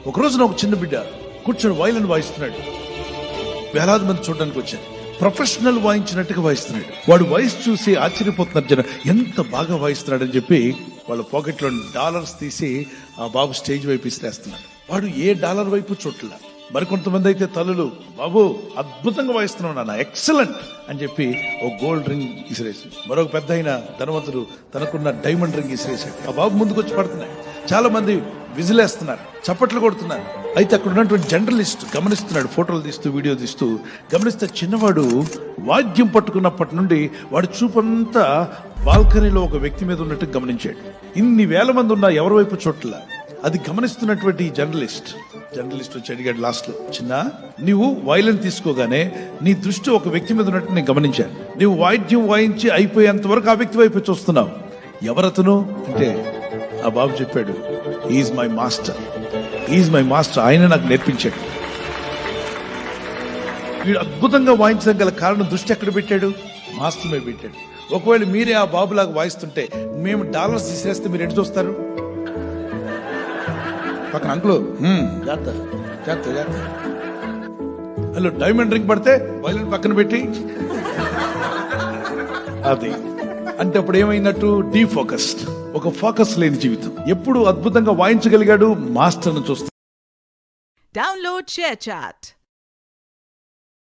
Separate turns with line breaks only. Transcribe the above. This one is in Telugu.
ఒక రోజున ఒక చిన్న బిడ్డ కూర్చొని వైలిన్ వాయిస్తున్నాడు. వేలాది మంది చూడడానికి వచ్చారు. ప్రొఫెషనల్ వాయించినట్టుగా వాయిస్తున్నాడు. వాడు వాయిస్ చూసి ఆశ్చర్యపోతున్నారు జనం, ఎంత బాగా వాయిస్తున్నాడని చెప్పి వాళ్ళ పాకెట్లో డాలర్స్ తీసి ఆ బాబు స్టేజ్ వైపు ఇసిరేస్తున్నాడు. వాడు ఏ డాలర్ వైపు చూడలే. మరికొంతమంది అయితే తల్లులు, బాబు అద్భుతంగా వాయిస్తున్నావు నాన్న, ఎక్సలెంట్ అని చెప్పి ఒక గోల్డ్ రింగ్ ఇసిరేసి, మరొక పెద్ద అయిన ధనవంతుడు తనకున్న డైమండ్ రింగ్ ఇసిరేసాడు. ఆ బాబు ముందుకు వచ్చి పడుతున్నాయి. చాలా మంది విజిలేస్తున్నారు, చప్పట్లు కొడుతున్నారు. అయితే అక్కడ ఉన్నటువంటి జర్నలిస్ట్ గమనిస్తున్నాడు, ఫోటోలు తీస్తూ వీడియో తీస్తూ గమనిస్తే చిన్నవాడు వాద్యం పట్టుకున్నప్పటి నుండి వాడు చూపంతా బాల్కనీలో ఒక వ్యక్తి మీద ఉన్నట్టు గమనించాడు. ఇన్ని వేల మంది ఉన్నా ఎవరి వైపు చోట్ల అది గమనిస్తున్నటువంటి జర్నలిస్ట్ వచ్చి అడిగాడు లాస్ట్ లో, చిన్న నీవు వైలెన్ తీసుకోగానే నీ దృష్టి ఒక వ్యక్తి మీద ఉన్నట్టు నేను గమనించాను. నీవు వాయిద్యం వాయించి అయిపోయేంత వరకు ఆ వ్యక్తి వైపు చూస్తున్నావు, ఎవరతను అంటే ఆ బాబు చెప్పాడు, ఈజ్ మై మాస్టర్, ఆయన నాకు నేర్పించాడు. వీడు అద్భుతంగా వాయించడం గల కారణం దృష్టి ఎక్కడ పెట్టాడు? మాస్టర్ మీద పెట్టాడు. ఒకవేళ మీరే ఆ బాబులాగా వాయిస్తుంటే మేము డాలర్స్ తీసేస్తే మీరు ఎటు చూస్తారు? పక్కన అంకులు జాగ్రత్త హలో డైమండ్ రింగ్ పడితే వైలెన్ పక్కన పెట్టి అది అంటే అప్పుడు ఏమైనట్టు? డీఫోకస్డ్, ఒక ఫోకస్ లేని జీవితం. ఎప్పుడు అద్భుతంగా వాయించగలిగాడు? మాస్టర్ను చూస్తాడు.
Download ShareChat.